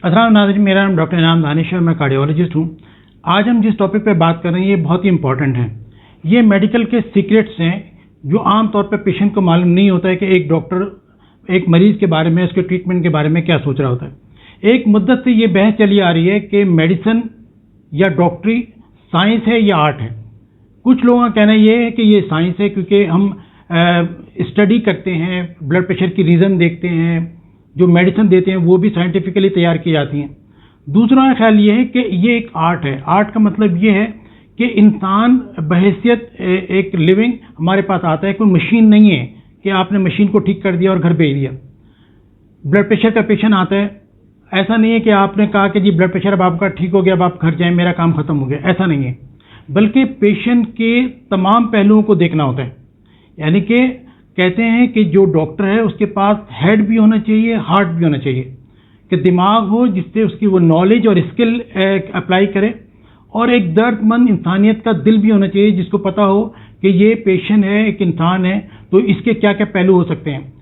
अस्सलाम नाज़रीन, मेरा नाम डॉक्टर इनाम दानिश है, मैं कार्डियोलॉजिस्ट हूँ। आज हम जिस टॉपिक पे बात कर रहे हैं ये बहुत ही इंपॉर्टेंट है। ये मेडिकल के सीक्रेट्स हैं जो आम तौर पे पेशेंट को मालूम नहीं होता है कि एक डॉक्टर एक मरीज के बारे में, उसके ट्रीटमेंट के बारे में क्या सोच रहा होता है। एक मुद्दत से ये बहस चली आ रही है कि मेडिसिन या डॉक्टरी साइंस है या आर्ट है। कुछ लोगों का कहना ये है कि ये साइंस है क्योंकि हम स्टडी करते हैं, ब्लड प्रेशर की रीज़न देखते हैं, जो मेडिसिन देते हैं वो भी साइंटिफिकली तैयार की जाती हैं। दूसरा ख्याल ये है कि ये एक आर्ट है। आर्ट का मतलब ये है कि इंसान बहैसियत एक लिविंग हमारे पास आता है, कोई मशीन नहीं है कि आपने मशीन को ठीक कर दिया और घर भेज दिया। ब्लड प्रेशर का पेशेंट आता है, ऐसा नहीं है कि आपने कहा कि जी ब्लड प्रेशर अब आपका ठीक हो गया, अब आप घर जाएं, मेरा काम खत्म हो गया, ऐसा नहीं है। बल्कि पेशेंट के तमाम पहलुओं को देखना होता है। यानी कि कहते हैं कि जो डॉक्टर है उसके पास हेड भी होना चाहिए, हार्ट भी होना चाहिए, कि दिमाग हो जिससे उसकी वो नॉलेज और स्किल अप्लाई करे, और एक दर्दमंद इंसानियत का दिल भी होना चाहिए जिसको पता हो कि ये पेशेंट है, एक इंसान है, तो इसके क्या क्या पहलू हो सकते हैं।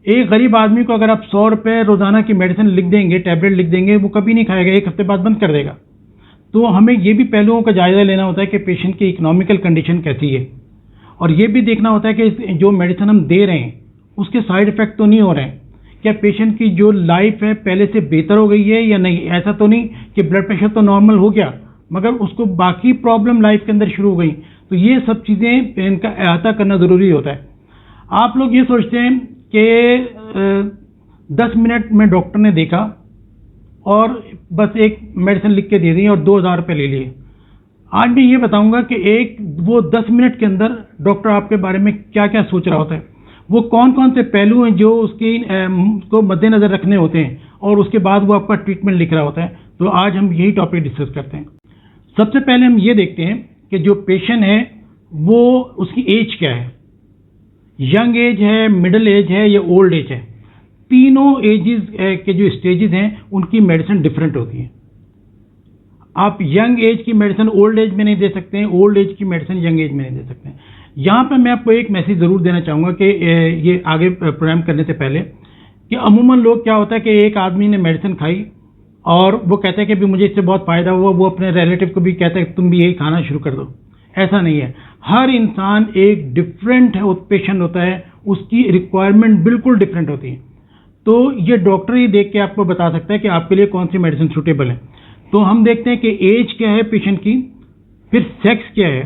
एक गरीब आदमी को अगर आप 100 रुपये रोजाना की मेडिसिन लिख देंगे, टैबलेट लिख देंगे, वो कभी नहीं खाएगा, एक हफ्ते बाद बंद कर देगा। तो हमें ये भी पहलुओं का जायजा लेना होता है कि पेशेंट की इकोनॉमिकल कंडीशन कैसी है, और ये भी देखना होता है कि जो मेडिसिन हम दे रहे हैं उसके साइड इफेक्ट तो नहीं हो रहे हैं, क्या पेशेंट की जो लाइफ है पहले से बेहतर हो गई है या नहीं। ऐसा तो नहीं कि ब्लड प्रेशर तो नॉर्मल हो गया मगर उसको बाकी प्रॉब्लम लाइफ के अंदर शुरू हो गई। तो ये सब चीज़ें इनका अहाता करना ज़रूरी होता है। आप लोग ये सोचते हैं कि 10 मिनट में डॉक्टर ने देखा और बस एक मेडिसिन लिख के दे दी और 2000 रुपये ले लिए। आज मैं ये बताऊंगा कि वो 10 मिनट के अंदर डॉक्टर आपके बारे में क्या क्या सोच रहा होता है, वो कौन कौन से पहलू हैं जो उसको मद्देनजर रखने होते हैं, और उसके बाद वो आपका ट्रीटमेंट लिख रहा होता है। तो आज हम यही टॉपिक डिस्कस करते हैं। सबसे पहले हम ये देखते हैं कि जो पेशेंट है वो उसकी एज क्या है, यंग एज है, मिडिल एज है या ओल्ड एज है। तीनों एजेस के जो स्टेजेस हैं उनकी मेडिसिन डिफरेंट होती है। आप यंग एज की मेडिसिन ओल्ड एज में नहीं दे सकते हैं, ओल्ड एज की मेडिसिन यंग एज में नहीं दे सकते हैं। यहाँ पे मैं आपको एक मैसेज ज़रूर देना चाहूँगा कि ये आगे प्रोग्राम करने से पहले, कि अमूमन लोग क्या होता है कि एक आदमी ने मेडिसिन खाई और वो कहता है कि भी मुझे इससे बहुत फ़ायदा हुआ, वो अपने रिलेटिव को भी कहता है कि तुम भी यही खाना शुरू कर दो। ऐसा नहीं है। हर इंसान एक डिफरेंट पेशेंट होता है, उसकी रिक्वायरमेंट बिल्कुल डिफरेंट होती है। तो ये डॉक्टर ही देख के आपको बता सकता है कि आपके लिए कौन सी मेडिसिन सूटेबल है। तो हम देखते हैं कि एज क्या है पेशेंट की, फिर सेक्स क्या है,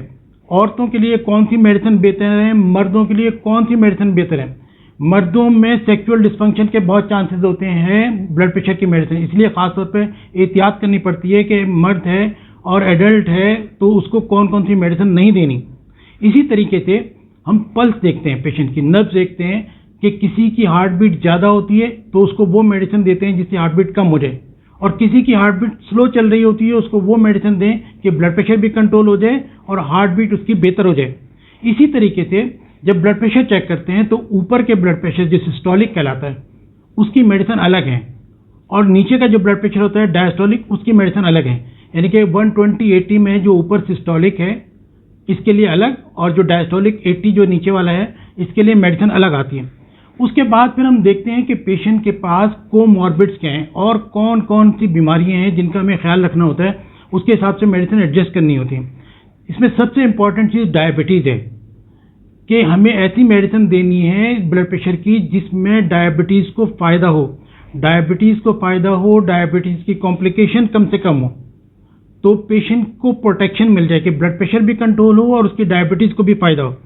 औरतों के लिए कौन सी मेडिसिन बेहतर है, मर्दों के लिए कौन सी मेडिसिन बेहतर है। मर्दों में सेक्सुअल डिस्फंक्शन के बहुत चांसेस होते हैं ब्लड प्रेशर की मेडिसिन, इसलिए खासतौर पे एहतियात करनी पड़ती है कि मर्द है और एडल्ट है तो उसको कौन कौन सी मेडिसिन नहीं देनी। इसी तरीके से हम पल्स देखते हैं, पेशेंट की नब्ज देखते हैं कि किसी की हार्ट बीट ज़्यादा होती है तो उसको वो मेडिसिन देते हैं जिससे हार्ट बीट कम हो जाए, और किसी की हार्ट बीट स्लो चल रही होती है उसको वो मेडिसिन दें कि ब्लड प्रेशर भी कंट्रोल हो जाए और हार्ट बीट उसकी बेहतर हो जाए। इसी तरीके से जब ब्लड प्रेशर चेक करते हैं तो ऊपर के ब्लड प्रेशर जो सिस्टोलिक कहलाता है उसकी मेडिसिन अलग है, और नीचे का जो ब्लड प्रेशर होता है डायस्टोलिक, उसकी मेडिसिन अलग है। यानी कि 120/80 में जो ऊपर सिस्टोलिक है इसके लिए अलग, और जो डायस्टोलिक 80 जो नीचे वाला है इसके लिए मेडिसिन अलग आती है। उसके बाद फिर हम देखते हैं कि पेशेंट के पास कोमॉर्बिड्स क्या हैं और कौन कौन सी बीमारियां हैं जिनका हमें ख्याल रखना होता है, उसके हिसाब से मेडिसिन एडजस्ट करनी होती है। इसमें सबसे इंपॉर्टेंट चीज़ डायबिटीज़ है कि हमें ऐसी मेडिसिन देनी है ब्लड प्रेशर की जिसमें डायबिटीज़ को फ़ायदा हो, डायबिटीज़ को फ़ायदा हो, डायबिटीज़ की कॉम्प्लिकेशन कम से कम हो, तो पेशेंट को प्रोटेक्शन मिल जाए कि ब्लड प्रेशर भी कंट्रोल हो और उसकी डायबिटीज़ को भी फ़ायदा हो।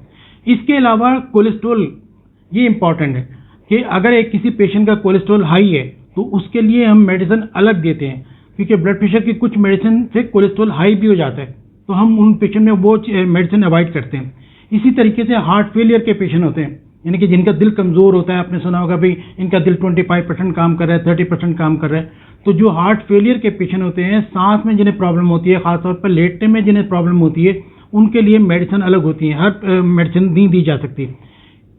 इसके अलावा कोलेस्ट्रॉल, ये इंपॉर्टेंट है कि अगर एक किसी पेशेंट का कोलेस्ट्रॉल हाई है तो उसके लिए हम मेडिसिन अलग देते हैं, क्योंकि ब्लड प्रेशर की कुछ मेडिसिन से कोलेस्ट्रॉल हाई भी हो जाता है, तो हम उन पेशेंट में वो मेडिसिन अवॉइड करते हैं। इसी तरीके से हार्ट फेलियर के पेशेंट होते हैं, यानी कि जिनका दिल कमज़ोर होता है, आपने सुना होगा भाई इनका दिल 25% काम कर रहा है, 30% काम कर रहा है। तो जो हार्ट फेलियर के पेशेंट होते हैं, सांस में जिन्हें प्रॉब्लम होती है, खासतौर पर लेटने में जिन्हें प्रॉब्लम होती है, उनके लिए मेडिसिन अलग होती है, हर मेडिसिन नहीं दी जा सकती।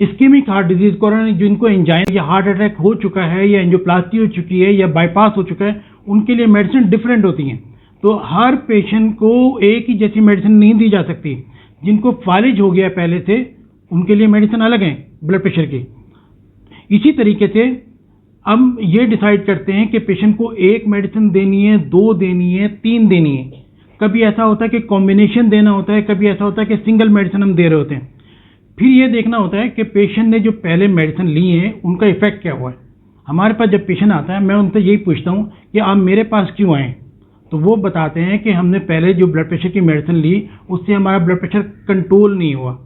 इस्केमिक हार्ट डिजीज, कोरोना, जिनको एंजाइना या हार्ट अटैक हो चुका है या एंजियोप्लास्टी हो चुकी है या बाईपास हो चुका है, उनके लिए मेडिसिन डिफरेंट होती हैं। तो हर पेशेंट को एक ही जैसी मेडिसिन नहीं दी जा सकती। जिनको फालिज हो गया पहले से उनके लिए मेडिसिन अलग हैं ब्लड प्रेशर की। इसी तरीके से अब ये डिसाइड करते हैं कि पेशेंट को एक मेडिसिन देनी है, 2 देनी है, 3 देनी है। कभी ऐसा होता है कि कॉम्बिनेशन देना होता है, कभी ऐसा होता है कि सिंगल मेडिसिन हम दे रहे होते हैं। फिर ये देखना होता है कि पेशेंट ने जो पहले मेडिसिन ली है उनका इफेक्ट क्या हुआ है। हमारे पास जब पेशेंट आता है, मैं उनसे यही पूछता हूँ कि आप मेरे पास क्यों आए, तो वो बताते हैं कि हमने पहले जो ब्लड प्रेशर की मेडिसिन ली उससे हमारा ब्लड प्रेशर कंट्रोल नहीं हुआ,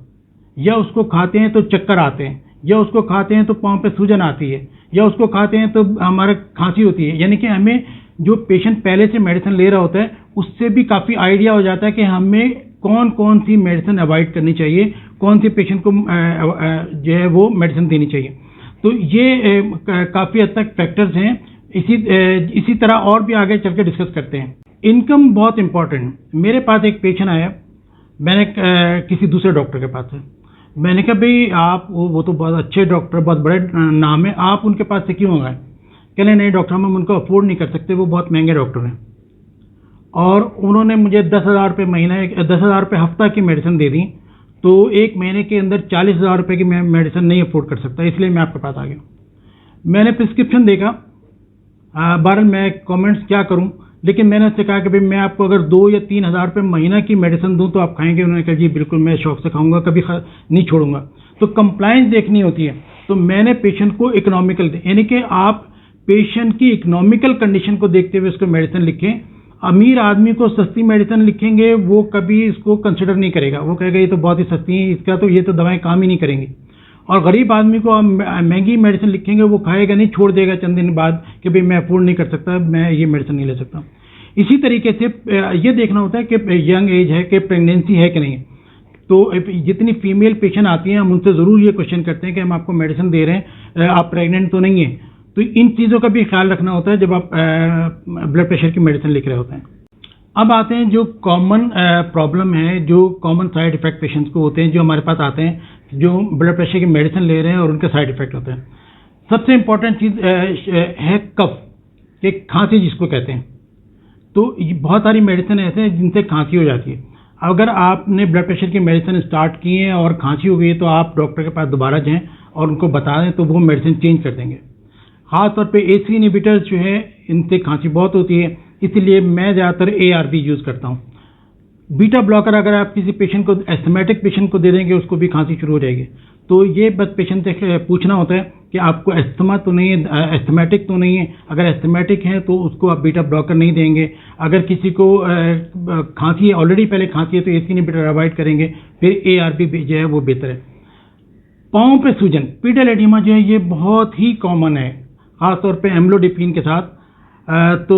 या उसको खाते हैं तो चक्कर आते हैं, या उसको खाते हैं तो पाँव पे सूजन आती है, या उसको खाते हैं तो हमारा खांसी होती है। यानी कि हमें जो पेशेंट पहले से मेडिसिन ले रहा होता है उससे भी काफ़ी आइडिया हो जाता है कि हमें कौन कौन सी मेडिसिन अवॉइड करनी चाहिए, कौन सी पेशेंट को जो है वो मेडिसिन देनी चाहिए। तो ये काफ़ी हद तक फैक्टर्स हैं। इसी तरह और भी आगे चल के डिस्कस करते हैं। इनकम बहुत इंपॉर्टेंट। मेरे पास एक पेशेंट आया, मैंने किसी दूसरे डॉक्टर के पास है, मैंने कहा भाई आप वो तो बहुत अच्छे डॉक्टर, बहुत बड़े नाम है, आप उनके पास से क्यों गए? कहले नहीं डॉक्टर हम उनको अफोर्ड नहीं कर सकते, वो बहुत महंगे डॉक्टर हैं। और उन्होंने मुझे 10,000 रुपये महीना, 10,000 रुपये हफ्ता की मेडिसिन दे दी। तो एक महीने के अंदर 40,000 रुपये की मैं मेडिसिन नहीं अफोर्ड कर सकता, इसलिए मैं आपके पास आ गया। मैंने प्रिस्क्रिप्शन देखा, बहरहाल मैं कमेंट्स क्या करूं, लेकिन मैंने उससे कहा कि भाई मैं आपको अगर 2 या 3,000 रुपये महीना की मेडिसिन दूं तो आप खाएंगे? उन्होंने कहा जी बिल्कुल, मैं शौक से खाऊंगा, कभी नहीं छोड़ूंगा। तो कंप्लायंस देखनी होती है। तो मैंने पेशेंट को इकोनॉमिकल, यानी कि आप पेशेंट की इकोनॉमिकल कंडीशन को देखते हुए उसको मेडिसिन लिखें। अमीर आदमी को सस्ती मेडिसिन लिखेंगे वो कभी इसको कंसिडर नहीं करेगा, वो कहेगा ये तो बहुत ही सस्ती है, इसका तो ये तो दवाएं काम ही नहीं करेंगी। और गरीब आदमी को आप महंगी मेडिसिन लिखेंगे वो खाएगा नहीं, छोड़ देगा चंद दिन बाद कि भाई मैं अफोर्ड नहीं कर सकता, मैं ये मेडिसिन नहीं ले सकता। इसी तरीके से ये देखना होता है कि यंग एज है कि प्रेगनेंसी है कि नहीं। तो जितनी फीमेल पेशेंट आती हैं हम उनसे ज़रूर ये क्वेश्चन करते हैं कि हम आपको मेडिसिन दे रहे हैं, आप प्रेग्नेंट तो नहीं है। तो इन चीज़ों का भी ख्याल रखना होता है जब आप ब्लड प्रेशर की मेडिसिन लिख रहे होते हैं। अब आते हैं जो कॉमन प्रॉब्लम है, जो कॉमन साइड इफेक्ट पेशेंट्स को होते हैं, जो हमारे पास आते हैं जो ब्लड प्रेशर की मेडिसिन ले रहे हैं और उनके साइड इफेक्ट होते हैं। सबसे इम्पॉर्टेंट चीज़ है कफ, कि खांसी जिसको कहते हैं। तो बहुत सारी मेडिसिन ऐसे हैं जिनसे खांसी हो जाती है। अगर आपने ब्लड प्रेशर की मेडिसिन स्टार्ट की है और खांसी हो गई तो आप डॉक्टर के पास दोबारा जाएं और उनको बता दें तो वो मेडिसिन चेंज कर देंगे। खासतौर पे ACE इनहिबिटर्स जो है इनसे खांसी बहुत होती है, इसलिए मैं ज़्यादातर ARB यूज़ करता हूँ। बीटा ब्लॉकर अगर आप किसी पेशेंट को, एस्थमेटिक पेशेंट को दे देंगे उसको भी खांसी शुरू हो जाएगी। तो ये बस पेशेंट से पूछना होता है कि आपको एस्थमा तो नहीं है, एस्थमेटिक तो नहीं है। अगर एस्थमेटिक है तो उसको आप बीटा ब्लॉकर नहीं देंगे। अगर किसी को खांसी है, ऑलरेडी पहले खांसी है, तो ACE इनहिबिटर अवॉइड करेंगे, फिर ARB जो है वो बेहतर है। पाँव पे सूजन, पीडल एडिमा जो है ये बहुत ही कॉमन है, खासतौर पे एम्लोडिपिन के साथ। तो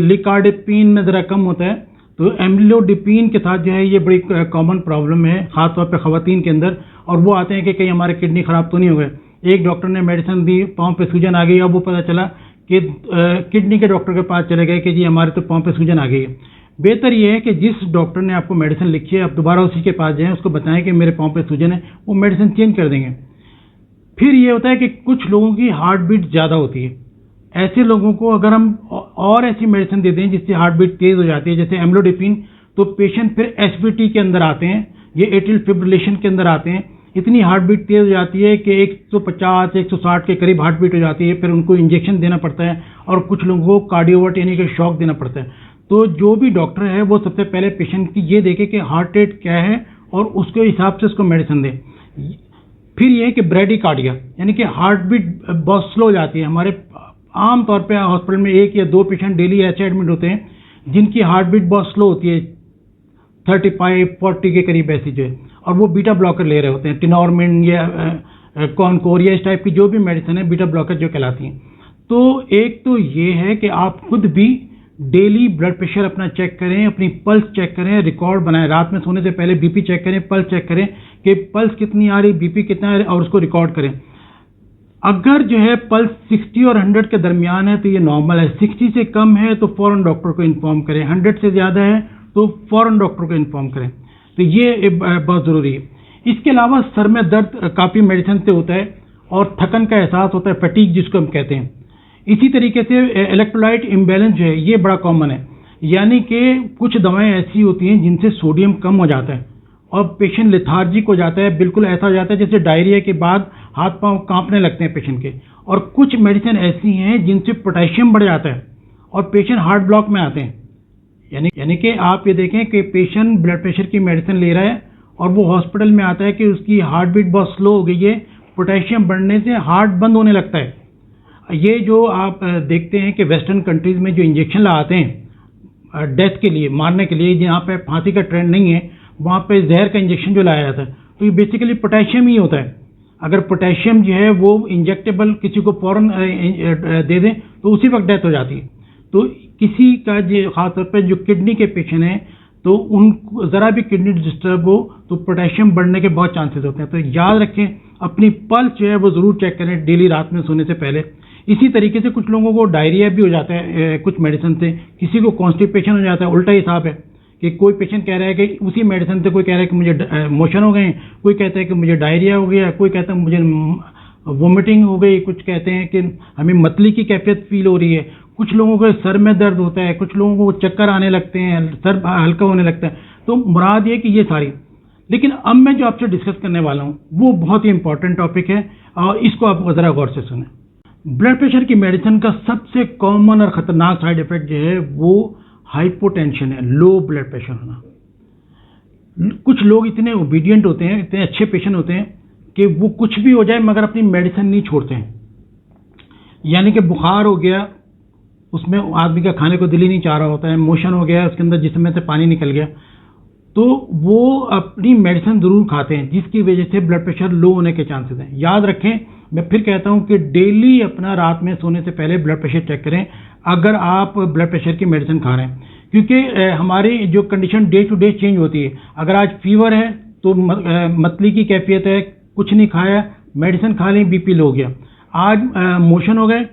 लिकार्डिपिन में ज़रा कम होता है, तो एम्लोडिपिन के साथ जो है ये बड़ी कॉमन प्रॉब्लम है, खासतौर पे ख़वातीन के अंदर। और वो आते हैं कि कहीं हमारे किडनी ख़राब तो नहीं हो गए। एक डॉक्टर ने मेडिसिन दी, पाँव पे सूजन आ गई, अब वो पता चला कि किडनी के डॉक्टर के पास चले गए कि जी हमारे तो पाँव पे सूजन आ गई है। बेहतर ये है कि जिस डॉक्टर ने आपको मेडिसिन लिखी है आप दोबारा उसी के पास जाएँ, उसको बताएं कि मेरे पाँव पे सूजन है, वो मेडिसिन चेंज कर देंगे। फिर ये होता है कि कुछ लोगों की हार्ट बीट ज़्यादा होती है। ऐसे लोगों को अगर हम और ऐसी मेडिसिन दे दें जिससे हार्ट बीट तेज़ हो जाती है, जैसे एम्लोडिपिन, तो पेशेंट फिर SVT के अंदर आते हैं, ये एट्रियल फिब्रिलेशन के अंदर आते हैं। इतनी हार्ट बीट तेज़ हो जाती है कि 150 160 के करीब हार्ट बीट हो जाती है। फिर उनको इंजेक्शन देना पड़ता है और कुछ लोगों को कार्डियोवर्ट यानी कि शॉक देना पड़ता है। तो जो भी डॉक्टर है वो सबसे पहले पेशेंट की ये देखे कि हार्ट रेट क्या है और उसके हिसाब से उसको मेडिसिन दें। फिर ये है कि ब्रेडिकार्डिया, यानी कि हार्ट बीट बहुत स्लो हो जाती है। हमारे आम तौर पे हॉस्पिटल में 1 या 2 पेशेंट डेली ऐसे एडमिट होते हैं जिनकी हार्ट बीट बहुत स्लो होती है, 35-40 के करीब ऐसी जो है, और वो बीटा ब्लॉकर ले रहे होते हैं, टिनॉर्मिन या कॉनकोर या इस टाइप की जो भी मेडिसिन है बीटा ब्लॉकर जो कहलाती हैं। तो एक तो ये है कि आप खुद भी डेली ब्लड प्रेशर अपना चेक करें, अपनी पल्स चेक करें, रिकॉर्ड बनाएं। रात में सोने से पहले BP चेक करें, पल्स चेक करें कि पल्स कितनी आ रही, BP कितना है, और उसको रिकॉर्ड करें। अगर जो है पल्स 60 और 100 के दरमियान है तो ये नॉर्मल है। 60 से कम है तो फ़ौरन डॉक्टर को इन्फॉर्म करें, 100 से ज़्यादा है तो फ़ौरन डॉक्टर को इन्फॉर्म करें। तो ये बहुत ज़रूरी है। इसके अलावा सर में दर्द काफ़ी मेडिसिन से होता है और थकन का एहसास होता है, फटीग जिसको हम कहते हैं। इसी तरीके से इलेक्ट्रोलाइट इम्बैलेंस जो है ये बड़ा कॉमन है, यानी कि कुछ दवाएं ऐसी होती हैं जिनसे सोडियम कम हो जाता है और पेशेंट लेथार्जिक हो जाता है, बिल्कुल ऐसा हो जाता है जैसे डायरिया के बाद हाथ पांव कांपने लगते हैं पेशेंट के। और कुछ मेडिसिन ऐसी हैं जिनसे पोटेशियम बढ़ जाता है और पेशेंट हार्ट ब्लॉक में आते हैं। यानी कि आप ये देखें कि पेशेंट ब्लड प्रेशर की मेडिसिन ले रहा है और वो हॉस्पिटल में आता है कि उसकी हार्ट बीट बहुत स्लो हो गई है, पोटेशियम बढ़ने से हार्ट बंद होने लगता है। ये जो आप देखते हैं कि वेस्टर्न कंट्रीज में जो इंजेक्शन लगाते हैं डेथ के लिए, मारने के लिए, जहाँ पे फांसी का ट्रेंड नहीं है, वहाँ पे जहर का इंजेक्शन जो लाया जाता है, तो ये बेसिकली पोटेशियम ही होता है। अगर पोटेशियम जो है वो इंजेक्टेबल किसी को फौरन दे दें तो उसी वक्त डेथ हो जाती है। तो किसी का जो खासतौर पर जो किडनी के पेशेंट हैं, तो उन ज़रा भी किडनी डिस्टर्ब हो तो पोटेशियम बढ़ने के बहुत चांसेस होते हैं। तो याद रखें, अपनी पल्स जो है वो ज़रूर चेक करें डेली रात में सोने से पहले। इसी तरीके से कुछ लोगों को डायरिया भी हो जाता है कुछ मेडिसिन से, किसी को कॉन्स्टिपेशन हो जाता है। उल्टा हिसाब है कि कोई पेशेंट कह रहा है कि उसी मेडिसिन से, कोई कह रहा है कि मुझे मोशन हो गए, कोई कहता है कि मुझे डायरिया हो गया, कोई कहता है मुझे वोमिटिंग हो गई, कुछ कहते हैं कि हमें मतली की कैफियत फील हो रही है, कुछ लोगों को सर में दर्द होता है, कुछ लोगों को चक्कर आने लगते हैं, सर हल्का होने लगता है। तो मुराद ये कि ये सारी, लेकिन अब मैं जो आपसे डिस्कस करने वाला हूँ वो बहुत ही इंपॉर्टेंट टॉपिक है और इसको आप ज़रा गौर से सुनें। ब्लड प्रेशर की मेडिसिन का सबसे कॉमन और ख़तरनाक साइड इफेक्ट जो है वो हाइपोटेंशन है, लो ब्लड प्रेशर होना। कुछ लोग इतने ओबीडियंट होते हैं, इतने अच्छे पेशेंट होते हैं कि वो कुछ भी हो जाए मगर अपनी मेडिसिन नहीं छोड़ते हैं। यानी कि बुखार हो गया, उसमें आदमी का खाने को दिल ही नहीं चाह रहा होता है, मोशन हो गया, उसके अंदर जिस्म में से पानी निकल गया, तो वो अपनी मेडिसिन ज़रूर खाते हैं, जिसकी वजह से ब्लड प्रेशर लो होने के चांसेस हैं। याद रखें, मैं फिर कहता हूं कि डेली अपना रात में सोने से पहले ब्लड प्रेशर चेक करें अगर आप ब्लड प्रेशर की मेडिसिन खा रहे हैं, क्योंकि हमारी जो condition day to day change होती है। अगर आज फीवर है तो मतली की कैफियत है, कुछ नहीं खाया, मेडिसिन खा ली, बीपी लो हो गया। आज मोशन हो गए,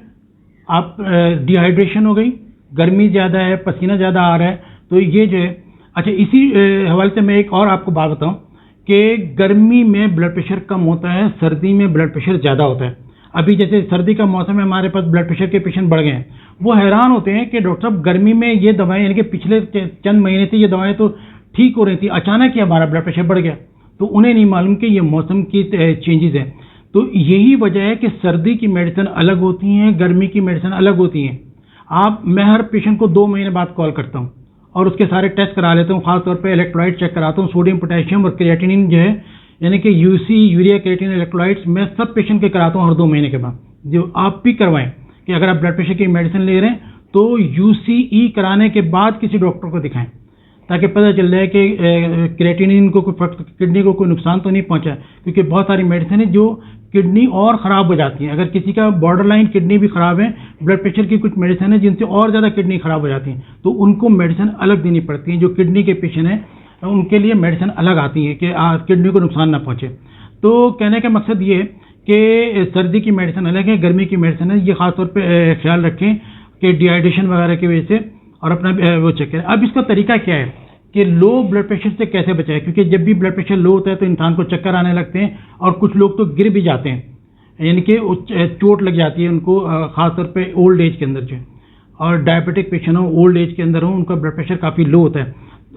आप डिहाइड्रेशन हो गई, गर्मी ज़्यादा है, पसीना ज़्यादा आ रहा है, तो ये जो है। अच्छा, इसी हवाले से मैं एक और आपको बात बताऊं कि गर्मी में ब्लड प्रेशर कम होता है, सर्दी में ब्लड प्रेशर ज़्यादा होता है। अभी जैसे सर्दी का मौसम है, हमारे पास ब्लड प्रेशर के पेशेंट बढ़ गए हैं। वो हैरान होते हैं कि डॉक्टर साहब गर्मी में ये दवाएं, यानी कि पिछले चंद महीने से ये दवाएं तो ठीक हो रही थी, अचानक ही हमारा ब्लड प्रेशर बढ़ गया। तो उन्हें नहीं मालूम कि ये मौसम की चेंजेस हैं। तो यही वजह है कि सर्दी की मेडिसिन अलग होती हैं, गर्मी की मेडिसिन अलग होती हैं। मैं हर पेशेंट को 2 महीने बाद कॉल करता हूँ और उसके सारे टेस्ट करा लेता हूँ, खासतौर पे इलेक्ट्रोलाइट चेक कराता हूँ, सोडियम, पोटेशियम और क्रिएटिनिन जो है, यानी कि यूसी, यूरिया क्रिएटिन, इलेक्ट्रोलाइट्स, मैं सब पेशेंट के कराता हूँ हर 2 महीने के बाद। जो आप भी करवाएं कि अगर आप ब्लड प्रेशर की मेडिसिन ले रहे हैं तो यूसीई कराने के बाद किसी डॉक्टर को दिखाएं, ताकि पता चल जाए कि क्रिएटिनिन को किडनी को कोई नुकसान तो नहीं पहुंचा। क्योंकि बहुत सारी मेडिसिन है जो किडनी और ख़राब हो जाती हैं। अगर किसी का बॉर्डर लाइन किडनी भी ख़राब है, ब्लड प्रेशर की कुछ मेडिसिन है जिनसे और ज़्यादा किडनी ख़राब हो जाती हैं, तो उनको मेडिसिन अलग देनी पड़ती है। जो किडनी के पेशेंट हैं उनके लिए मेडिसिन अलग आती है कि किडनी को नुकसान ना पहुँचे। तो कहने का मकसद ये कि सर्दी की मेडिसिन अलग है, गर्मी की मेडिसिन है, ये ख़ासतौर पर ख्याल रखें कि डिहाइड्रेशन वगैरह की वजह से, और अपना वो चेक करें। अब इसका तरीका क्या है कि लो ब्लड प्रेशर से कैसे बचाएं, क्योंकि जब भी ब्लड प्रेशर लो होता है तो इंसान को चक्कर आने लगते हैं और कुछ लोग तो गिर भी जाते हैं, यानी कि चोट लग जाती है उनको, ख़ासतौर पे ओल्ड एज के अंदर जो, और डायबिटिक पेशेंट हो, ओल्ड एज के अंदर हो, उनका ब्लड प्रेशर काफ़ी लो होता है।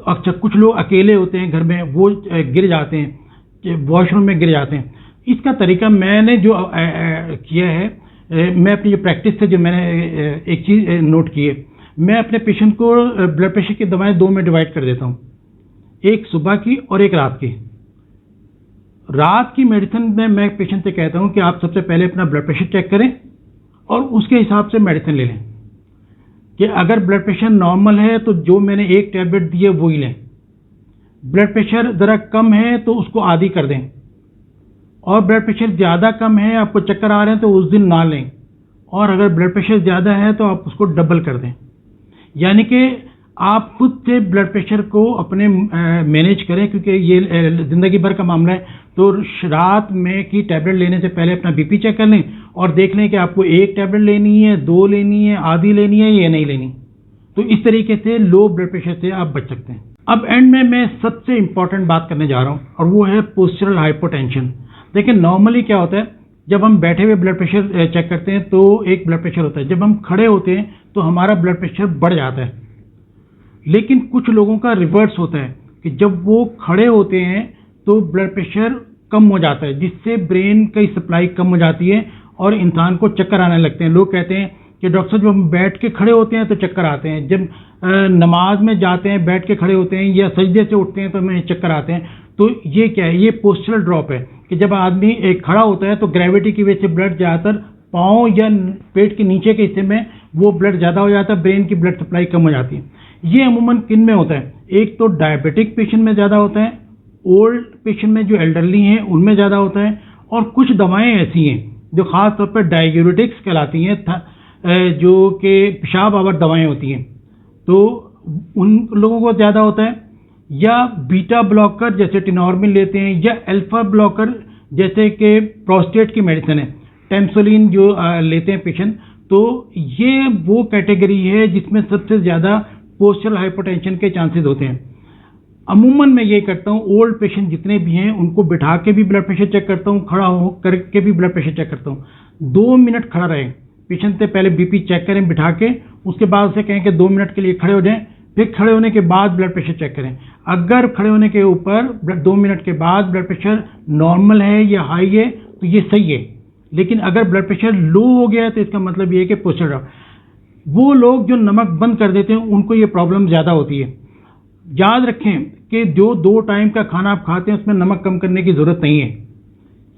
अच्छा, कुछ लोग अकेले होते हैं घर में, वो गिर जाते हैं, वॉशरूम में गिर जाते हैं। इसका तरीका मैंने जो किया है, मैं अपनी जो प्रैक्टिस से जो मैंने एक चीज़ नोट की है, मैं अपने पेशेंट को ब्लड प्रेशर की दवाएं 2 में डिवाइड कर देता हूँ, एक सुबह की और एक रात की। रात की मेडिसिन में मैं पेशेंट से कहता हूँ कि आप सबसे पहले अपना ब्लड प्रेशर चेक करें और उसके हिसाब से मेडिसिन ले लें। कि अगर ब्लड प्रेशर नॉर्मल है तो जो मैंने एक टैबलेट दी है वो ही लें, ब्लड प्रेशर ज़रा कम है तो उसको आधी कर दें, और ब्लड प्रेशर ज़्यादा कम है, आपको चक्कर आ रहे हैं तो उस दिन ना लें, और अगर ब्लड प्रेशर ज़्यादा है तो आप उसको डबल कर दें। यानी कि आप खुद से ब्लड प्रेशर को अपने मैनेज करें, क्योंकि ये ज़िंदगी भर का मामला है। तो रात में की टैबलेट लेने से पहले अपना बीपी चेक कर लें और देख लें कि आपको एक टैबलेट लेनी है, 2 लेनी है, आधी लेनी है या नहीं लेनी। तो इस तरीके से लो ब्लड प्रेशर से आप बच सकते हैं। अब एंड में मैं सबसे इंपॉर्टेंट बात करने जा रहा हूँ और वो है पोस्चरल हाइपोटेंशन। देखिए, नॉर्मली क्या होता है, जब हम बैठे हुए ब्लड प्रेशर चेक करते हैं तो एक ब्लड प्रेशर होता है, जब हम खड़े होते हैं तो हमारा ब्लड प्रेशर बढ़ जाता है। लेकिन कुछ लोगों का रिवर्स होता है, कि जब वो खड़े होते हैं तो ब्लड प्रेशर कम हो जाता है, जिससे ब्रेन की सप्लाई कम हो जाती है और इंसान को चक्कर आने लगते हैं। लोग कहते हैं कि डॉक्टर साहब जब हम बैठ के खड़े होते हैं तो चक्कर आते हैं, जब नमाज में जाते हैं बैठ के खड़े होते हैं या सजदे से उठते हैं तो हमें चक्कर आते हैं। तो ये क्या है? ये पोस्चरल ड्रॉप है कि जब आदमी एक खड़ा होता है तो ग्रेविटी की वजह से ब्लड ज़्यादातर पाँव या पेट के नीचे के हिस्से में वो ब्लड ज़्यादा हो जाता है, ब्रेन की ब्लड सप्लाई कम हो जाती है। ये अमूमन किन में होता है? एक तो डायबिटिक पेशेंट में ज़्यादा होता है, ओल्ड पेशेंट में जो एल्डरली हैं उनमें ज़्यादा होता है, और कुछ दवाएं ऐसी हैं जो ख़ास तौर पर डाययूरेटिक्स कहलाती हैं, जो कि पेशाब आवर दवाएं होती हैं, तो उन लोगों को ज़्यादा होता है। या बीटा ब्लॉकर जैसे टिनॉर्मिन लेते हैं, या अल्फा ब्लॉकर जैसे कि प्रोस्टेट की मेडिसिन है, टेम्सोलिन जो लेते हैं पेशेंट, तो ये वो कैटेगरी है जिसमें सबसे ज़्यादा पोस्चरल हाइपरटेंशन के चांसेस होते हैं। अमूमन मैं ये करता हूँ, ओल्ड पेशेंट जितने भी हैं उनको बिठा के भी ब्लड प्रेशर चेक करता हूँ, खड़ा हो करके भी ब्लड प्रेशर चेक करता हूँ। 2 मिनट खड़ा रहें, पेशेंट से पहले बीपी चेक करें बिठा के, उसके बाद उसे कहें कि 2 मिनट के लिए खड़े हो जाएं, फिर खड़े होने के बाद ब्लड प्रेशर चेक करें। अगर खड़े होने के ऊपर 2 मिनट के बाद ब्लड प्रेशर नॉर्मल है या हाई है तो ये सही है, लेकिन अगर ब्लड प्रेशर लो हो गया है तो इसका मतलब ये है कि पोस्चरल ड्रॉप। वो लोग जो नमक बंद कर देते हैं उनको ये प्रॉब्लम ज़्यादा होती है। याद रखें कि जो 2 टाइम का खाना आप खाते हैं उसमें नमक कम करने की ज़रूरत नहीं है,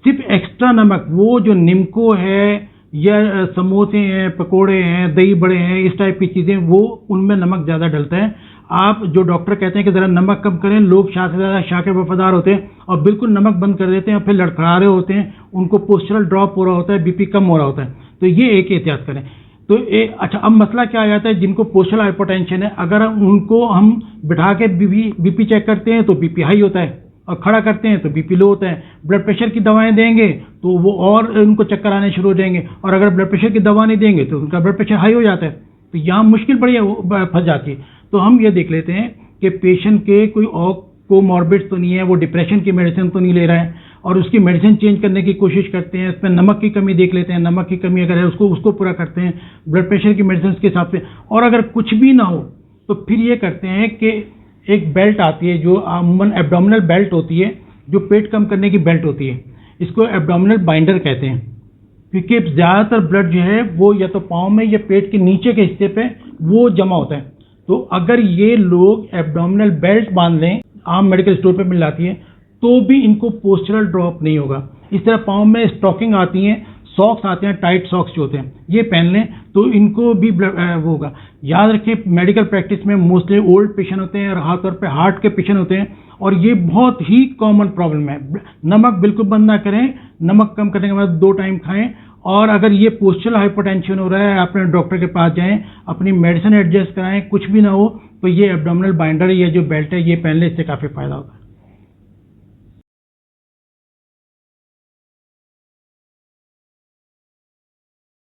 सिर्फ एक्स्ट्रा नमक, वो जो निमको है या समोसे हैं, पकोड़े हैं, दही बड़े हैं, इस टाइप की चीज़ें, वो उनमें नमक ज़्यादा डलता है। आप जो डॉक्टर कहते हैं कि ज़रा नमक कम करें, लोग शाह से ज़्यादा शाह के वफादार होते हैं और बिल्कुल नमक बंद कर देते हैं और फिर लड़खड़ा रहे होते हैं, उनको पोस्चरल ड्रॉप हो रहा होता है, बीपी कम हो रहा होता है। तो ये एक एहतियात करें। तो अच्छा, अब मसला क्या आ जाता है, जिनको पोस्चरल हाइपरटेंशन है, अगर उनको हम बिठा के बीपी चेक करते हैं तो बीपी हाई होता है, और खड़ा करते हैं तो बीपी लो होता है। ब्लड प्रेशर की दवाएं देंगे तो वो और उनको चक्कर आने शुरू हो जाएंगे, और अगर ब्लड प्रेशर की दवा नहीं देंगे तो उनका ब्लड प्रेशर हाई हो जाता है। तो यहाँ मुश्किल बड़ी फंस जाती है। तो हम ये देख लेते हैं कि पेशेंट के कोई और कोमॉर्बिड तो नहीं है, वो डिप्रेशन की मेडिसिन तो नहीं ले रहा है, और उसकी मेडिसिन चेंज करने की कोशिश करते हैं। इसमें नमक की कमी देख लेते हैं, नमक की कमी अगर है उसको पूरा करते हैं ब्लड प्रेशर की मेडिसिन के हिसाब से। और अगर कुछ भी ना हो तो फिर ये करते हैं कि एक बेल्ट आती है जो अमूमन एब्डोमिनल बेल्ट होती है, जो पेट कम करने की बेल्ट होती है, इसको एब्डोमिनल बाइंडर कहते हैं, क्योंकि ज़्यादातर ब्लड जो है वो या तो पाँव में या पेट के नीचे के हिस्से पे वो जमा होता है। तो अगर ये लोग एब्डोमिनल बेल्ट बांध लें, आम मेडिकल स्टोर पे मिल जाती है, तो भी इनको पोस्चरल ड्रॉप नहीं होगा। इस तरह पाँव में स्टॉकिंग आती हैं, सॉक्स आते हैं, टाइट सॉक्स जो होते हैं, ये पहन लें तो इनको भी वो होगा। याद रखिए, मेडिकल प्रैक्टिस में मोस्टली ओल्ड पेशेंट होते हैं और खासतौर पे हार्ट के पेशेंट होते हैं, और ये बहुत ही कॉमन प्रॉब्लम है। नमक बिल्कुल बंद ना करें, नमक कम करने के बाद 2 टाइम खाएं, और अगर ये पोस्चरल हाइपरटेंशन हो रहा है अपने डॉक्टर के पास जाएं, अपनी मेडिसिन एडजस्ट कराएं, कुछ भी ना हो तो ये एब्डोमिनल बाइंडर या जो बेल्ट है ये पहनने से काफ़ी फायदा होता है।